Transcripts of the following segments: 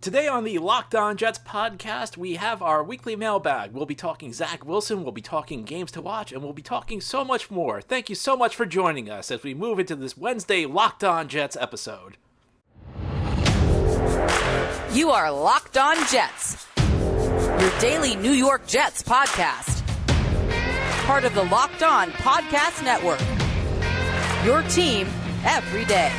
Today on the Locked On Jets podcast, we have our weekly mailbag. We'll be talking Zach Wilson, we'll be talking games to watch, and we'll be talking so much more. Thank you so much for joining us as we move into this Wednesday Locked On Jets episode. You are Locked On Jets, your daily New York Jets podcast. Part of the Locked On Podcast Network, your team every day.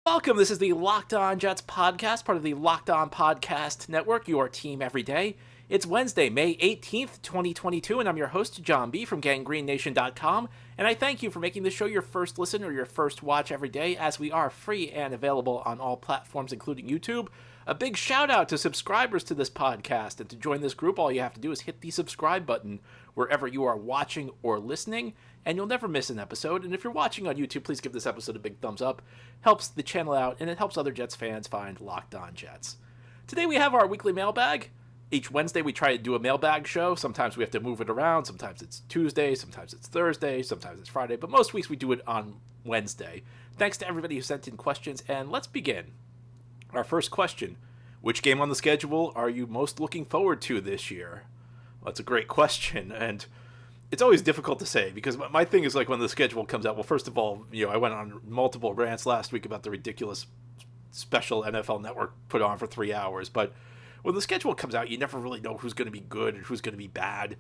Welcome, this is the Locked On Jets podcast, part of the Locked On Podcast Network, your team every day. It's Wednesday, May 18th, 2022, and I'm your host, John B. from GanggreenNation.com, and I thank you for making this show your first listen or your first watch every day, as we are free and available on all platforms, including YouTube. A big shout out to subscribers to this podcast, and to join this group, all you have to do is hit the subscribe button wherever you are watching or listening, and you'll never miss an episode. And if you're watching on YouTube, please give this episode a big thumbs up. Helps the channel out, and it helps other Jets fans find Locked On Jets. Today we have our weekly mailbag. Each Wednesday we try to do a mailbag show. Sometimes we have to move it around. Sometimes it's Tuesday, sometimes it's Thursday, sometimes it's Friday, but most weeks we do it on Wednesday. Thanks to everybody who sent in questions, and let's begin. Our first question: which game on the schedule are you most looking forward to this year? Well, that's a great question, and it's always difficult to say, because my thing is, like, when the schedule comes out, well, first of all, I went on multiple rants last week about the ridiculous special NFL Network put on for 3 hours, but when the schedule comes out, you never really know who's going to be good and who's going to be bad,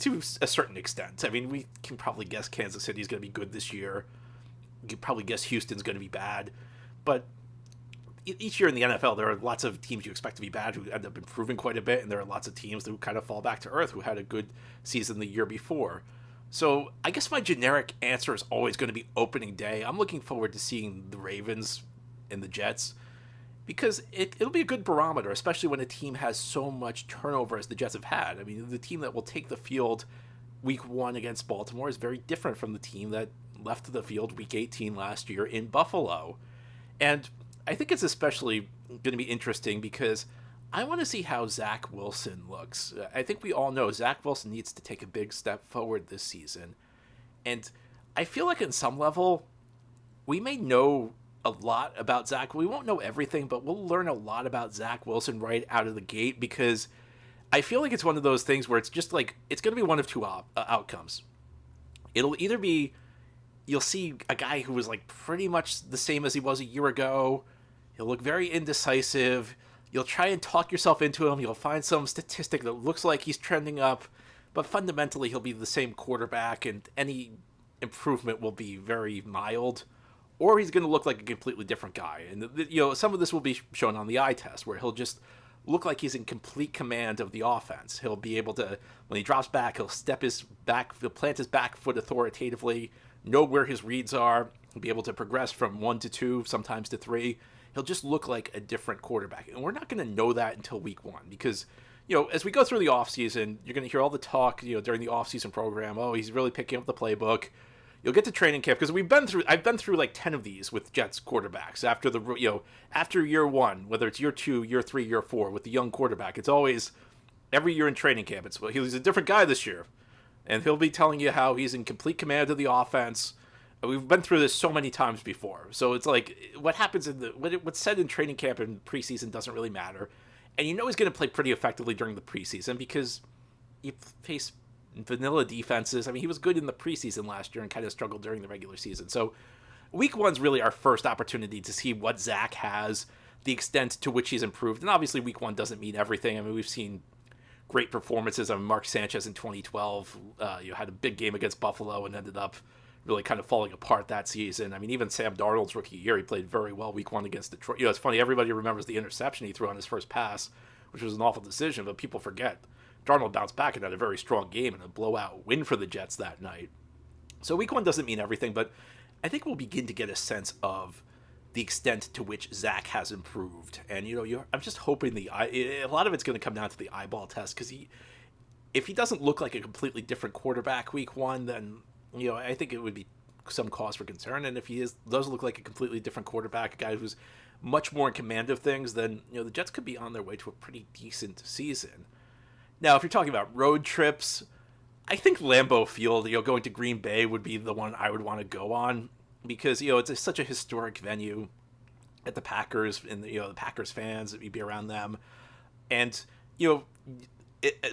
to a certain extent. I mean, we can probably guess Kansas City's going to be good this year. You can probably guess Houston's going to be bad, but each year in the NFL, there are lots of teams you expect to be bad who end up improving quite a bit, and there are lots of teams who kind of fall back to earth who had a good season the year before. So I guess my generic answer is always going to be opening day. I'm looking forward to seeing the Ravens and the Jets, because it'll be a good barometer, especially when a team has so much turnover as the Jets have had. I mean, the team that will take the field week 1 against Baltimore is very different from the team that left the field week 18 last year in Buffalo. And I think it's especially going to be interesting because I want to see how Zach Wilson looks. I think we all know Zach Wilson needs to take a big step forward this season. And I feel like on some level, we may know a lot about Zach. We won't know everything, but we'll learn a lot about Zach Wilson right out of the gate, because I feel like it's one of those things where it's just like, it's going to be one of two outcomes. It'll either be, you'll see a guy who was like pretty much the same as he was a year ago. He'll look very indecisive. You'll try and talk yourself into him. You'll find some statistic that looks like he's trending up, but fundamentally he'll be the same quarterback, and any improvement will be very mild. Or he's going to look like a completely different guy. And some of this will be shown on the eye test, where he'll just look like he's in complete command of the offense. He'll be able to, when he drops back, he'll plant his back foot authoritatively, know where his reads are, he'll be able to progress from 1 to 2, sometimes to 3. He'll just look like a different quarterback. And we're not going to know that until week 1, because, as we go through the offseason, you're going to hear all the talk, during the offseason program. Oh, he's really picking up the playbook. You'll get to training camp, because I've been through like 10 of these with Jets quarterbacks after year 1, whether it's year 2, year 3, year 4 with the young quarterback. It's always every year in training camp. He's a different guy this year, and he'll be telling you how he's in complete command of the offense. We've been through this so many times before. So it's like, what happens what's said in training camp and preseason doesn't really matter. And he's going to play pretty effectively during the preseason, because you face vanilla defenses. I mean, he was good in the preseason last year and kind of struggled during the regular season. So week 1's really our first opportunity to see what Zach has, the extent to which he's improved. And obviously week 1 doesn't mean everything. I mean, we've seen great performances. Mark Sanchez in 2012 had a big game against Buffalo and ended up really kind of falling apart that season. I mean, even Sam Darnold's rookie year, he played very well week 1 against Detroit. It's funny, everybody remembers the interception he threw on his first pass, which was an awful decision, but people forget Darnold bounced back and had a very strong game and a blowout win for the Jets that night. So week 1 doesn't mean everything, but I think we'll begin to get a sense of the extent to which Zach has improved. And, I'm just hoping a lot of it's going to come down to the eyeball test, because if he doesn't look like a completely different quarterback week 1, then I think it would be some cause for concern. And if he does look like a completely different quarterback, a guy who's much more in command of things, then the Jets could be on their way to a pretty decent season. Now, if you're talking about road trips, I think Lambeau Field, going to Green Bay would be the one I would want to go on because, it's such a historic venue at the Packers and, the Packers fans, you'd be around them. And,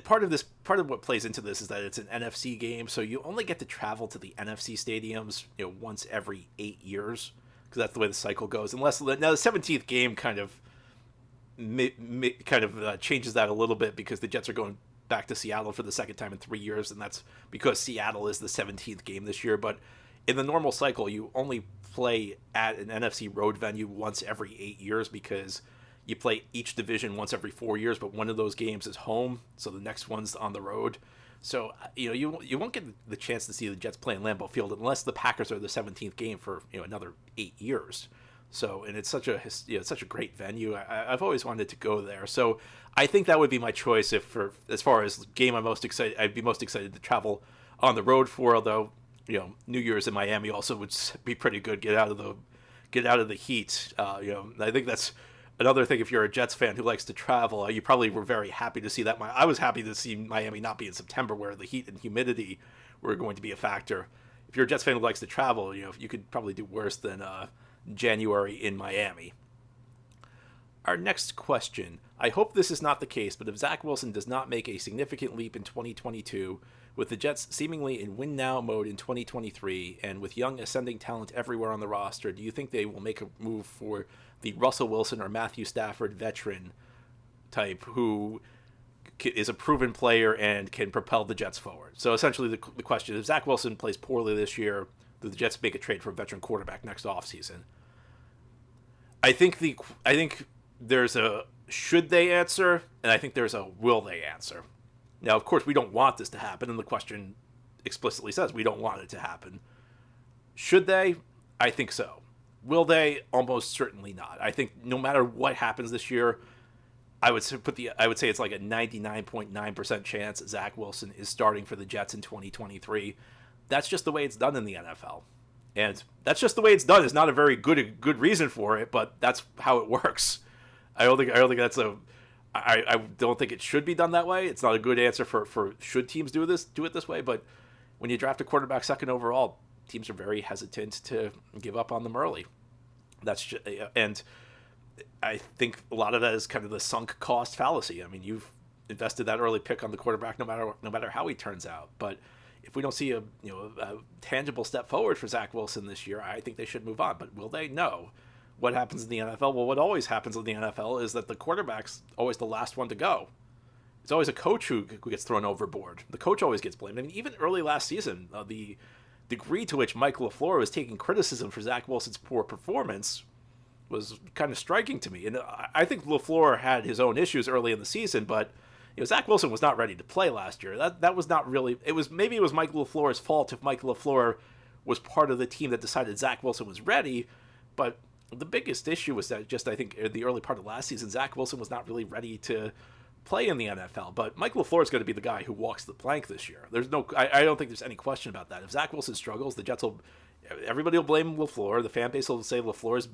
part of what plays into this is that it's an NFC game, so you only get to travel to the NFC stadiums, once every 8 years, because that's the way the cycle goes. Now the 17th game kind of changes that a little bit because the Jets are going back to Seattle for the second time in 3 years, and that's because Seattle is the 17th game this year. But in the normal cycle, you only play at an NFC road venue once every 8 years because you play each division once every 4 years, but one of those games is home, so the next one's on the road. So, you won't get the chance to see the Jets play in Lambeau Field unless the Packers are the 17th game for, another 8 years. So, and it's such a great venue. I've always wanted to go there. So, I think that would be my choice as far as game I'd be most excited to travel on the road for, although, New Year's in Miami also would be pretty good. Get out of the heat. I think that's another thing. If you're a Jets fan who likes to travel, you probably were very happy to see that. I was happy to see Miami not be in September, where the heat and humidity were going to be a factor. If you're a Jets fan who likes to travel, you could probably do worse than January in Miami. Our next question. I hope this is not the case, but if Zach Wilson does not make a significant leap in 2022, with the Jets seemingly in win-now mode in 2023, and with young ascending talent everywhere on the roster, do you think they will make a move for the Russell Wilson or Matthew Stafford veteran type who is a proven player and can propel the Jets forward? So essentially the question is, if Zach Wilson plays poorly this year, do the Jets make a trade for a veteran quarterback next offseason? I think there's a should they answer, and I think there's a will they answer. Now, of course, we don't want this to happen, and the question explicitly says we don't want it to happen. Should they? I think so. Will they? Almost certainly not. I think no matter what happens this year, I would say it's like a 99.9% chance Zach Wilson is starting for the Jets in 2023. That's just the way it's done in the NFL. And that's just the way it's done. It's not a very good reason for it, but that's how it works. I don't think that's I don't think it should be done that way. It's not a good answer for should teams do it this way, but when you draft a quarterback second overall, teams are very hesitant to give up on them early. And I think a lot of that is kind of the sunk cost fallacy. I mean, you've invested that early pick on the quarterback no matter how he turns out. But if we don't see a tangible step forward for Zach Wilson this year, I think they should move on. But will they? No. What happens in the NFL? Well, what always happens in the NFL is that the quarterback's always the last one to go. It's always a coach who gets thrown overboard. The coach always gets blamed. I mean, even early last season, the degree to which Mike LaFleur was taking criticism for Zach Wilson's poor performance was kind of striking to me. And I think LaFleur had his own issues early in the season, but Zach Wilson was not ready to play last year. That was not really. Maybe it was Mike LaFleur's fault if Mike LaFleur was part of the team that decided Zach Wilson was ready, but the biggest issue was that I think in the early part of last season, Zach Wilson was not really ready to play in the NFL. But Mike LaFleur is going to be the guy who walks the plank this year. I don't think there's any question about that. If Zach Wilson struggles, everybody will blame LaFleur. The fan base will say LaFleur's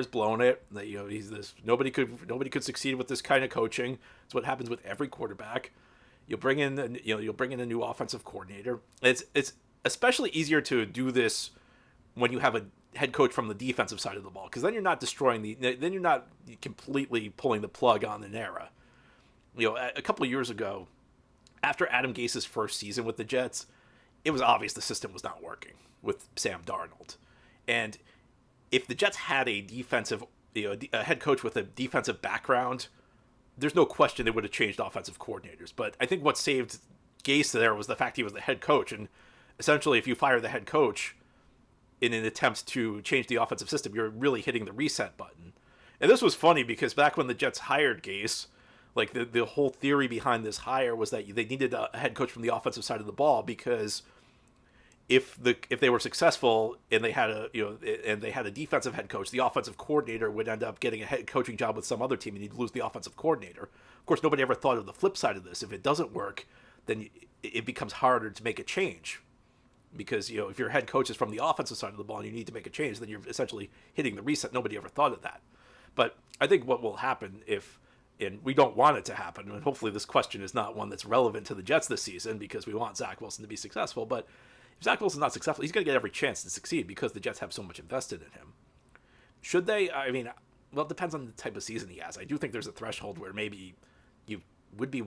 blown it. That he's this. Nobody could succeed with this kind of coaching. It's what happens with every quarterback. You'll bring in a new offensive coordinator. It's especially easier to do this when you have a head coach from the defensive side of the ball, because then you're not then you're not completely pulling the plug on an era. A couple of years ago, after Adam Gase's first season with the Jets, it was obvious the system was not working with Sam Darnold. And if the Jets had a defensive, a head coach with a defensive background, there's no question they would have changed offensive coordinators. But I think what saved Gase there was the fact he was the head coach. And essentially, if you fire the head coach in an attempt to change the offensive system, you're really hitting the reset button. And this was funny because back when the Jets hired Gase, like the whole theory behind this hire was that they needed a head coach from the offensive side of the ball, because if they were successful and they had a defensive head coach, the offensive coordinator would end up getting a head coaching job with some other team, and you'd lose the offensive coordinator. Of course, nobody ever thought of the flip side of this. If it doesn't work, then it becomes harder to make a change. Because, if your head coach is from the offensive side of the ball and you need to make a change, then you're essentially hitting the reset. Nobody ever thought of that. But I think what will happen if and we don't want it to happen. And hopefully this question is not one that's relevant to the Jets this season because we want Zach Wilson to be successful. But if Zach Wilson's not successful, he's going to get every chance to succeed because the Jets have so much invested in him. Should they? I mean, well, it depends on the type of season he has. I do think there's a threshold where maybe you would be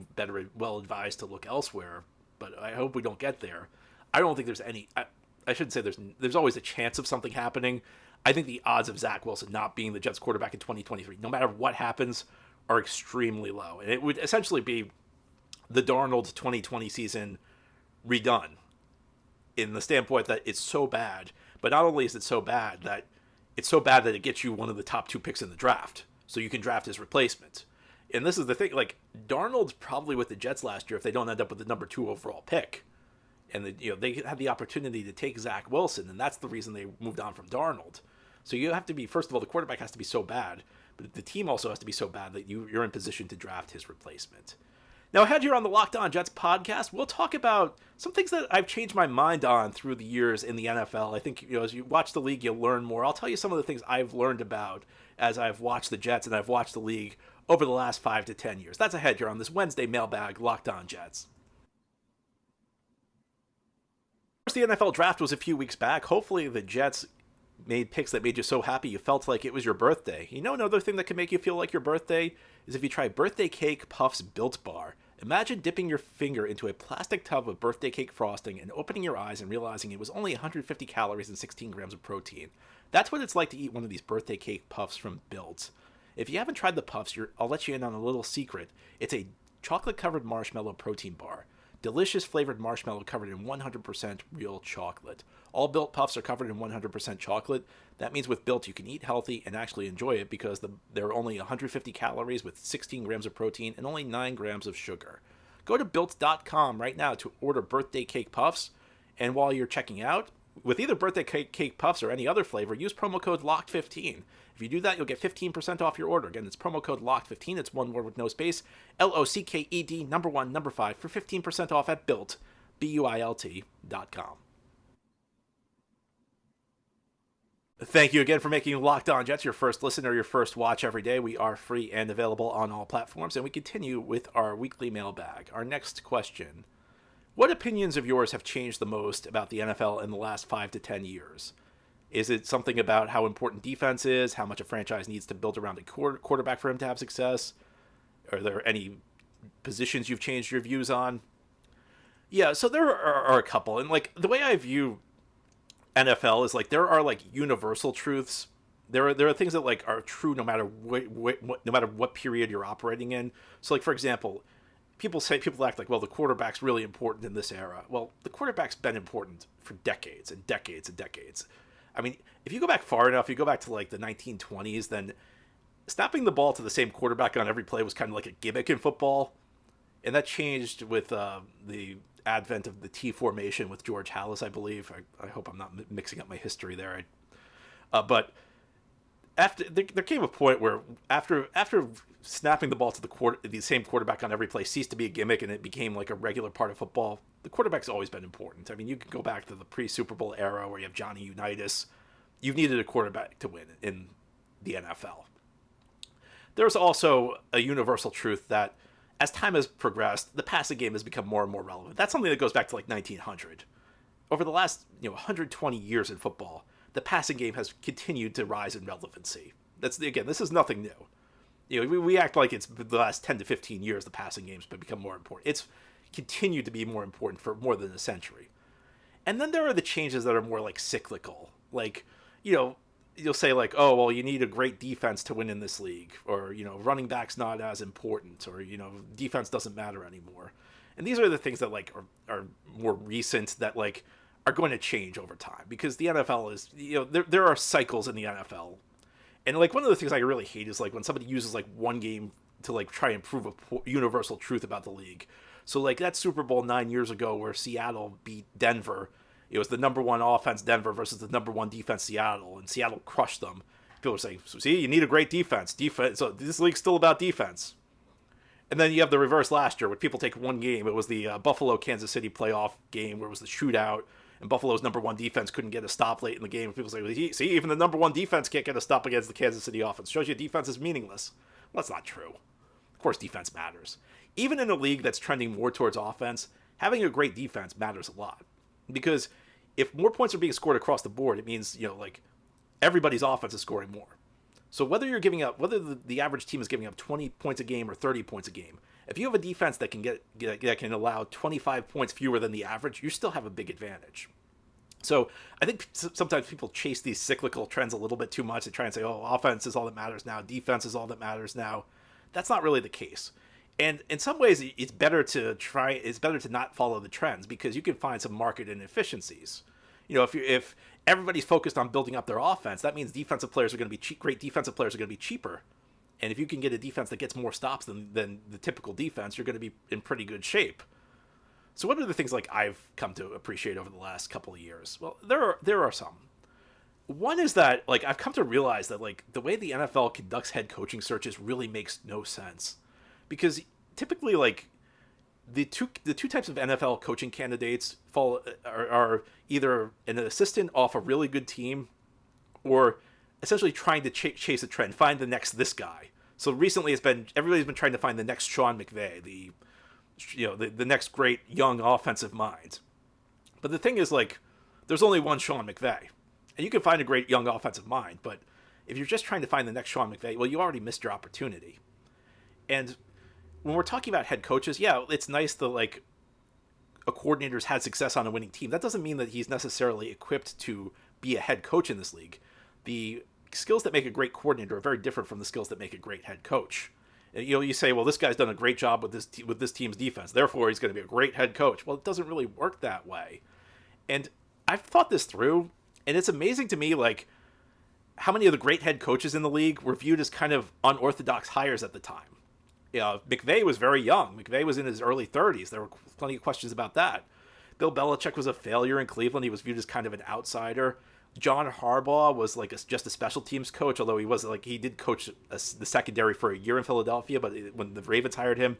well advised to look elsewhere, but I hope we don't get there. I don't think there's any. I shouldn't say there's always a chance of something happening. I think the odds of Zach Wilson not being the Jets quarterback in 2023, no matter what happens, are extremely low. And it would essentially be the Darnold 2020 season redone in the standpoint that it's so bad. But not only is it so bad that it gets you one of the top 2 picks in the draft. So you can draft his replacement. And this is the thing, like, Darnold's probably with the Jets last year if they don't end up with the number 2 overall pick. And they had the opportunity to take Zach Wilson, and that's the reason they moved on from Darnold. So you have to be, first of all, the quarterback has to be so bad, but the team also has to be so bad that you're in position to draft his replacement. Now, ahead here on the Locked On Jets podcast, we'll talk about some things that I've changed my mind on through the years in the NFL. I think, as you watch the league, you'll learn more. I'll tell you some of the things I've learned about as I've watched the Jets and I've watched the league over the last 5 to 10 years. That's ahead here on this Wednesday mailbag, Locked On Jets. The NFL draft was a few weeks back. Hopefully the Jets made picks that made you so happy you felt like it was your birthday. You know, another thing that can make you feel like your birthday is if you try Birthday Cake Puffs Built Bar. Imagine dipping your finger into a plastic tub of birthday cake frosting and opening your eyes and realizing it was only 150 calories and 16 grams of protein. That's what it's like to eat one of these birthday cake puffs from Built. If you haven't tried the puffs, I'll let you in on a little secret. It's a chocolate-covered marshmallow protein bar. Delicious flavored marshmallow covered in 100% real chocolate. All Built Puffs are covered in 100% chocolate. That means with Built you can eat healthy and actually enjoy it because there are only 150 calories with 16 grams of protein and only 9 grams of sugar. Go to Built.com right now to order birthday cake puffs. And while you're checking out, with either birthday cake puffs or any other flavor, use promo code LOCKED15. If you do that, you'll get 15% off your order. Again, it's promo code LOCKED15. It's one word with no space. LOCKED, number 1, number 5, for 15% off at Built, BUILT.com. Thank you again for making Locked On Jets your first listen or your first watch every day. We are free and available on all platforms, and we continue with our weekly mailbag. Our next question: what opinions of yours have changed the most about the NFL in the last 5 to 10 years? Is it something about how important defense is, how much a franchise needs to build around a quarterback for him to have success? Are there any positions you've changed your views on? Yeah, so there are a couple. And, like, the way I view NFL is, like, there are, like, universal truths. There are things that, like, are true no matter what period you're operating in. So, like, for example, people act like, well, the quarterback's really important in this era. Well, the quarterback's been important for decades and decades and decades. I mean, if you go back far enough, you go back to like the 1920s, then snapping the ball to the same quarterback on every play was kind of like a gimmick in football. And that changed with the advent of the T formation with George Halas, I believe. I hope I'm not mixing up my history there. But after there came a point where after snapping the ball to the same quarterback on every play ceased to be a gimmick and it became like a regular part of football. The quarterback's always been important. I mean, you can go back to the pre-Super Bowl era where you have Johnny Unitas. You've needed a quarterback to win in the NFL. There's also a universal truth that as time has progressed, the passing game has become more and more relevant. That's something that goes back to like 1900. Over the last 120 years in football, the passing game has continued to rise in relevancy. This is nothing new. We act like it's the last 10 to 15 years the passing game's become more important. It's continued to be more important for more than a century. And then there are the changes that are more like cyclical. Like, you'll say like, oh, well, you need a great defense to win in this league. Or, running back's not as important. Or, defense doesn't matter anymore. And these are the things that like are more recent that like are going to change over time. Because the NFL is, there are cycles in the NFL. And like one of the things I really hate is like when somebody uses like one game to like try and prove a universal truth about the league. So like that Super Bowl 9 years ago where Seattle beat Denver, it was the number 1 offense Denver versus the number 1 defense Seattle, and Seattle crushed them. People are saying, so see, you need a great defense. So this league's still about defense. And then you have the reverse last year where people take one game. It was the Buffalo-Kansas City playoff game where it was the shootout, and Buffalo's number 1 defense couldn't get a stop late in the game. People say, see, even the number 1 defense can't get a stop against the Kansas City offense. Shows you defense is meaningless. Well, that's not true. course, defense matters. Even in a league that's trending more towards offense, having a great defense matters a lot. Because if more points are being scored across the board, it means, like everybody's offense is scoring more. So whether whether the average team is giving up 20 points a game or 30 points a game, if you have a defense that can allow 25 points fewer than the average, you still have a big advantage. So I think sometimes people chase these cyclical trends a little bit too much. They try and say, oh, offense is all that matters now, defense is all that matters now. That's not really the case. And in some ways, it's better to not follow the trends, because you can find some market inefficiencies. If everybody's focused on building up their offense, that means defensive players are going to be cheap. Great defensive players are going to be cheaper. And if you can get a defense that gets more stops than the typical defense, you're going to be in pretty good shape. So what are the things like I've come to appreciate over the last couple of years? Well, there are some. One is that like I've come to realize that like the way the NFL conducts head coaching searches really makes no sense, because typically like the two types of NFL coaching candidates are either an assistant off a really good team, or essentially trying to chase a trend, find the next this guy. So recently everybody's been trying to find the next Sean McVay, the next great young offensive mind. But the thing is, like, there's only one Sean McVay, and you can find a great young offensive mind, but if you're just trying to find the next Sean McVay, well, you already missed your opportunity. And when we're talking about head coaches, yeah, it's nice that like a coordinator's had success on a winning team. That doesn't mean that he's necessarily equipped to be a head coach in this league. The skills that make a great coordinator are very different from the skills that make a great head coach. You say, well, this guy's done a great job with this team's defense, therefore he's going to be a great head coach. Well, it doesn't really work that way. And I've thought this through, and it's amazing to me, like, how many of the great head coaches in the league were viewed as kind of unorthodox hires at the time. McVay was very young. McVay was in his early 30s. There were plenty of questions about that. Bill Belichick was a failure in Cleveland. He was viewed as kind of an outsider. John Harbaugh was like just a special teams coach, although he did coach the secondary for a year in Philadelphia, but when the Ravens hired him,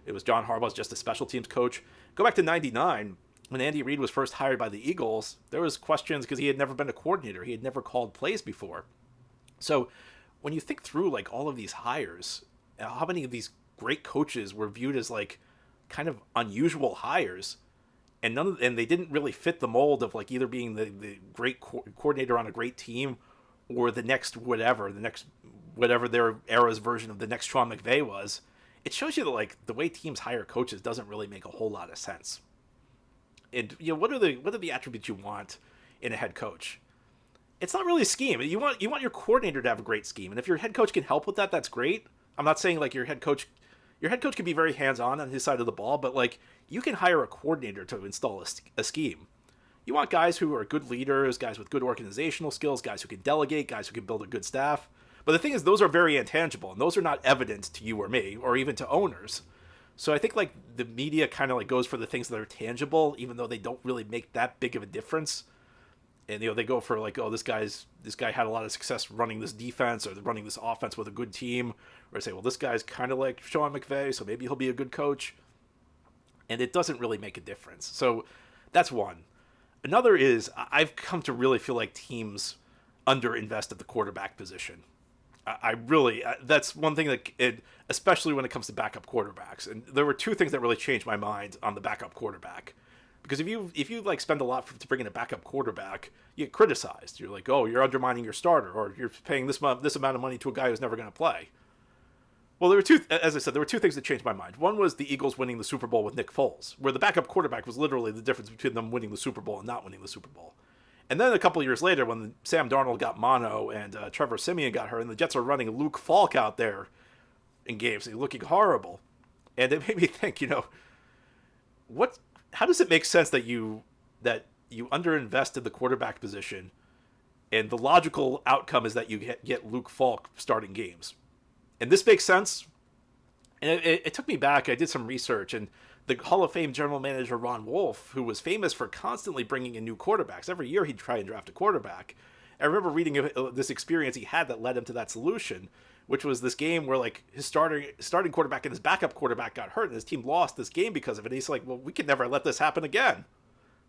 it was John Harbaugh was just a special teams coach. Go back to 99, when Andy Reid was first hired by the Eagles, there was questions because he had never been a coordinator. He had never called plays before. So when you think through like all of these hires, how many of these great coaches were viewed as like kind of unusual hires, and they didn't really fit the mold of like either being the great coordinator on a great team, or the next whatever their era's version of the next Sean McVay was. It shows you that like the way teams hire coaches doesn't really make a whole lot of sense. And what are the attributes you want in a head coach? It's not really a scheme. You want your coordinator to have a great scheme, and if your head coach can help with that, that's great. I'm not saying like your head coach can be very hands-on on his side of the ball, but like you can hire a coordinator to install a scheme. You want guys who are good leaders, guys with good organizational skills, guys who can delegate, guys who can build a good staff. But the thing is, those are very intangible, and those are not evident to you or me, or even to owners. So I think like the media kind of like goes for the things that are tangible, even though they don't really make that big of a difference. And they go for like, oh, this guy had a lot of success running this defense or running this offense with a good team, or say, well, this guy's kind of like Sean McVay, so maybe he'll be a good coach. And it doesn't really make a difference. So that's one. Another is I've come to really feel like teams underinvest at the quarterback position. That's one thing especially when it comes to backup quarterbacks. And there were two things that really changed my mind on the backup quarterback. Because if you like spend a lot to bring in a backup quarterback, you get criticized. You're like, oh, you're undermining your starter, or you're paying this amount of money to a guy who's never going to play. Well, there were two things that changed my mind. One was the Eagles winning the Super Bowl with Nick Foles, where the backup quarterback was literally the difference between them winning the Super Bowl and not winning the Super Bowl. And then a couple of years later, when Sam Darnold got mono and Trevor Siemian got hurt, and the Jets are running Luke Falk out there in games, looking horrible, and it made me think, how does it make sense that you underinvest in the quarterback position, and the logical outcome is that you get Luke Falk starting games? And this makes sense. And it took me back. I did some research, and the Hall of Fame general manager Ron Wolf, who was famous for constantly bringing in new quarterbacks, every year he'd try and draft a quarterback. I remember reading this experience he had that led him to that solution, which was this game where like his starting quarterback and his backup quarterback got hurt, and his team lost this game because of it. And he's like, well, we can never let this happen again.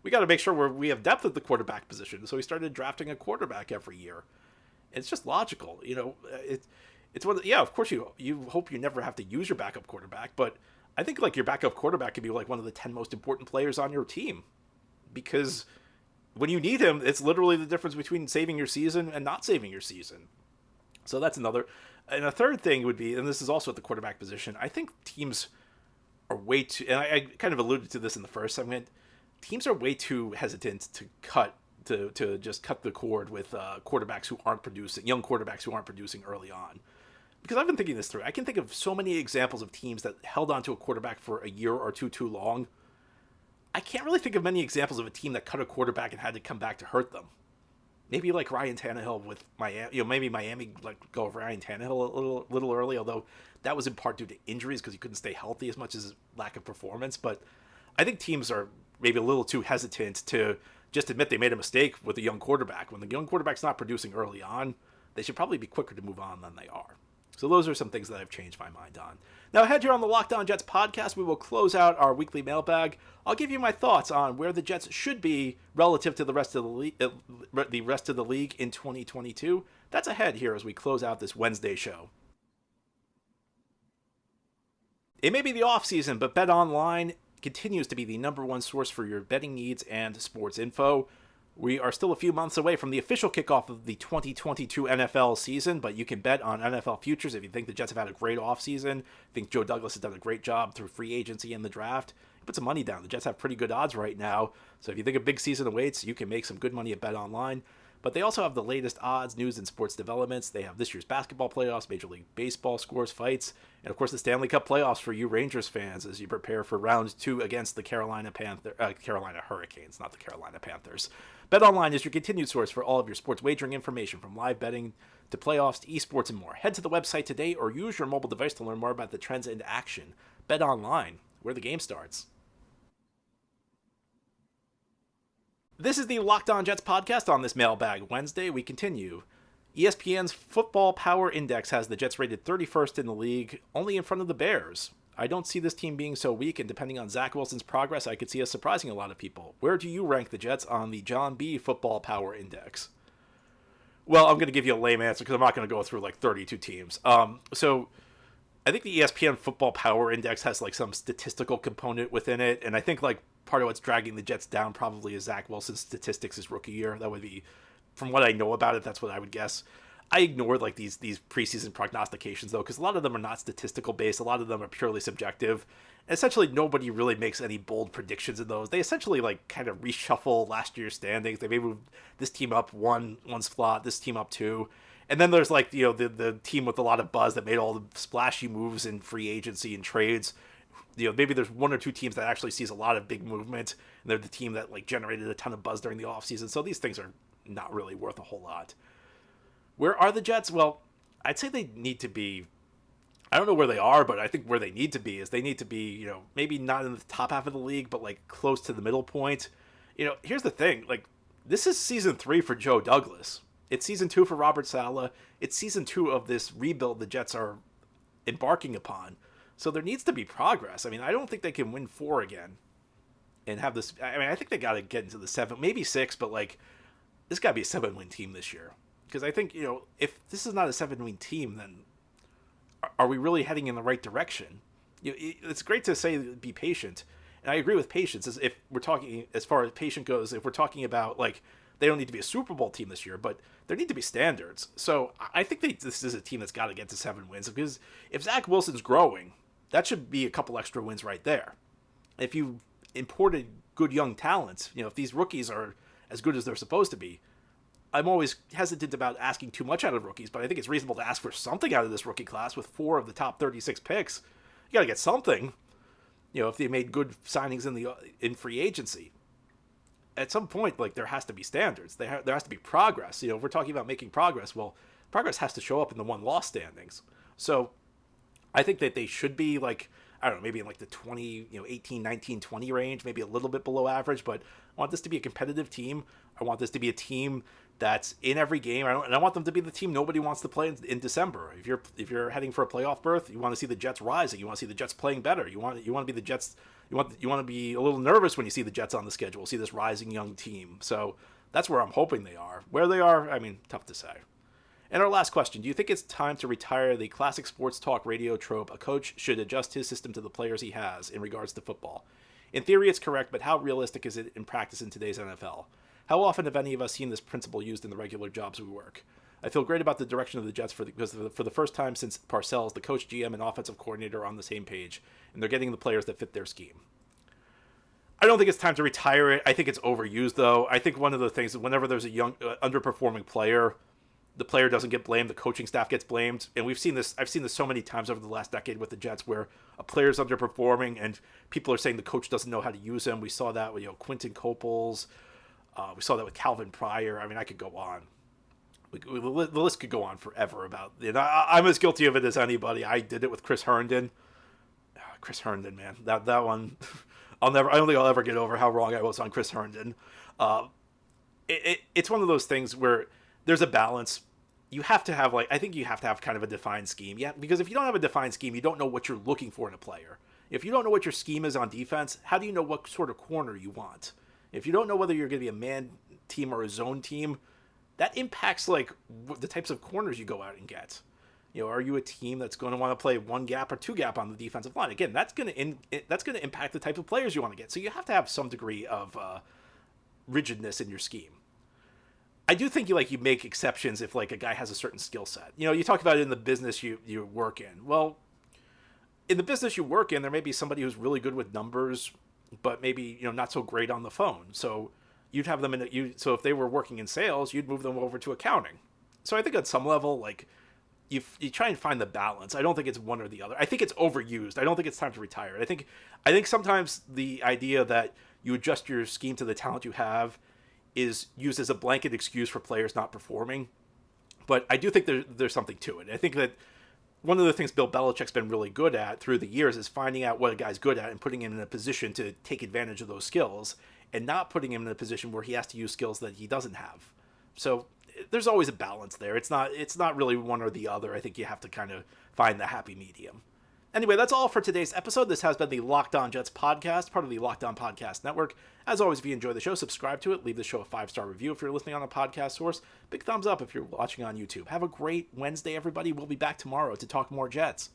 We got to make sure we have depth at the quarterback position. So he started drafting a quarterback every year. And it's just logical, it's one. Yeah, of course you hope you never have to use your backup quarterback, but I think like your backup quarterback could be like one of the 10 most important players on your team, because when you need him, it's literally the difference between saving your season and not saving your season. So that's another. And a third thing would be, and this is also at the quarterback position, I think teams are way too, and I kind of alluded to this in the first segment, teams are way too hesitant to just cut the cord with quarterbacks who aren't producing, young quarterbacks who aren't producing early on. Because I've been thinking this through. I can think of so many examples of teams that held on to a quarterback for a year or two too long. I can't really think of many examples of a team that cut a quarterback and had to come back to hurt them. Maybe like Ryan Tannehill with Miami. Maybe Miami let go of Ryan Tannehill a little early, although that was in part due to injuries because he couldn't stay healthy as much as lack of performance. But I think teams are maybe a little too hesitant to just admit they made a mistake with a young quarterback. When the young quarterback's not producing early on, they should probably be quicker to move on than they are. So those are some things that I've changed my mind on. Now, ahead here on the Locked On Jets podcast, we will close out our weekly mailbag. I'll give you my thoughts on where the Jets should be relative to the rest of the league in 2022. That's ahead here as we close out this Wednesday show. It may be the offseason, but BetOnline continues to be the number one source for your betting needs and sports info. We are still a few months away from the official kickoff of the 2022 NFL season, but you can bet on NFL futures if you think the Jets have had a great offseason. I think Joe Douglas has done a great job through free agency and the draft. Put some money down. The Jets have pretty good odds right now, so if you think a big season awaits, you can make some good money at BetOnline. But they also have the latest odds, news, and sports developments. They have this year's basketball playoffs, Major League Baseball scores, fights, and of course the Stanley Cup playoffs for you Rangers fans as you prepare for round 2 against the Carolina Hurricanes, not the Carolina Panthers. BetOnline is your continued source for all of your sports wagering information, from live betting to playoffs to esports and more. Head to the website today or use your mobile device to learn more about the trends in action. BetOnline, where the game starts. This is the Locked On Jets podcast. On this Mailbag Wednesday, we continue. ESPN's Football Power Index has the Jets rated 31st in the league, only in front of the Bears. I don't see this team being so weak, and depending on Zach Wilson's progress, I could see us surprising a lot of people. Where do you rank the Jets on the John B. Football Power Index? Well, I'm going to give you a lame answer because I'm not going to go through like 32 teams. So I think the ESPN Football Power Index has like some statistical component within it, and I think like part of what's dragging the Jets down probably is Zach Wilson's statistics his rookie year. That would be, from what I know about it, that's what I would guess. I ignored like these preseason prognostications though, because a lot of them are not statistical based. A lot of them are purely subjective. And essentially, nobody really makes any bold predictions in those. They essentially like kind of reshuffle last year's standings. They may move this team up one spot, this team up 2. And then there's like the team with a lot of buzz that made all the splashy moves in free agency and trades. Maybe there's 1 or 2 teams that actually sees a lot of big movement, and they're the team that like generated a ton of buzz during the offseason. So these things are not really worth a whole lot. Where are the Jets? Well, I'd say they need to be, I don't know where they are, but I think where they need to be is they need to be, maybe not in the top half of the league, but like close to the middle point. Here's the thing, like this is season 3 for Joe Douglas. It's season 2 for Robert Saleh. It's season 2 of this rebuild the Jets are embarking upon. So there needs to be progress. I mean, I don't think they can win 4 again and have this. I mean, I think they got to get into the 7, maybe 6, but like this got to be a 7-win team this year. Because I think, if this is not a 7-win team, then are we really heading in the right direction? It's great to say be patient. And I agree with patience if we're talking, as far as patient goes, if we're talking about like, they don't need to be a Super Bowl team this year, but there need to be standards. So I think this is a team that's got to get to 7 wins, because if Zach Wilson's growing, that should be a couple extra wins right there. If you imported good young talents, if these rookies are as good as they're supposed to be, I'm always hesitant about asking too much out of rookies, but I think it's reasonable to ask for something out of this rookie class with 4 of the top 36 picks. You got to get something, if they made good signings in free agency. At some point, like, there has to be standards. There has to be progress. If we're talking about making progress, well, progress has to show up in the won-loss standings. So I think that they should be, like, I don't know, maybe in like the 20, 18, 19, 20 range, maybe a little bit below average, but I want this to be a competitive team. I want this to be a team that's in every game. And I want them to be the team nobody wants to play in December. If you're heading for a playoff berth, you want to see the Jets rising. You want to see the Jets playing better. You want to be the Jets. You want to be a little nervous when you see the Jets on the schedule. See this rising young team. So that's where I'm hoping they are. Where they are, I mean, tough to say. And our last question, do you think it's time to retire the classic sports talk radio trope, a coach should adjust his system to the players he has in regards to football? In theory, it's correct, but how realistic is it in practice in today's NFL? How often have any of us seen this principle used in the regular jobs we work? I feel great about the direction of the Jets because for the first time since Parcells, the coach, GM, and offensive coordinator are on the same page, and they're getting the players that fit their scheme. I don't think it's time to retire it. I think it's overused, though. I think one of the things is whenever there's a young, underperforming player, the player doesn't get blamed, the coaching staff gets blamed. And we've seen this, I've seen this so many times over the last decade with the Jets where a player's underperforming and people are saying the coach doesn't know how to use him. We saw that with, Quinton Coples. We saw that with Calvin Pryor. I mean, I could go on. The list could go on forever about it. I'm as guilty of it as anybody. I did it with Chris Herndon. Chris Herndon, man. That one, I don't think I'll ever get over how wrong I was on Chris Herndon. It's one of those things where there's a balance. You have to have, I think you have to have kind of a defined scheme. Yeah, because if you don't have a defined scheme, you don't know what you're looking for in a player. If you don't know what your scheme is on defense, how do you know what sort of corner you want? If you don't know whether you're going to be a man team or a zone team, that impacts the types of corners you go out and get. Are you a team that's going to want to play one gap or two gap on the defensive line? Again, that's going to impact the type of players you want to get. So you have to have some degree of rigidness in your scheme. I do think you make exceptions if a guy has a certain skill set. You talk about it in the business you work in. Well, in the business you work in, there may be somebody who's really good with numbers, but maybe not so great on the phone. So you'd have them so if they were working in sales, you'd move them over to accounting. So I think at some level, you try and find the balance. I don't think it's one or the other. I think it's overused. I don't think it's time to retire it. I think sometimes the idea that you adjust your scheme to the talent you have is used as a blanket excuse for players not performing. But I do think there's something to it. I think that one of the things Bill Belichick's been really good at through the years is finding out what a guy's good at and putting him in a position to take advantage of those skills and not putting him in a position where he has to use skills that he doesn't have. So there's always a balance there. It's not really one or the other. I think you have to kind of find the happy medium. Anyway, that's all for today's episode. This has been the Locked On Jets podcast, part of the Locked On Podcast Network. As always, if you enjoy the show, subscribe to it. Leave the show a 5-star review if you're listening on a podcast source. Big thumbs up if you're watching on YouTube. Have a great Wednesday, everybody. We'll be back tomorrow to talk more Jets.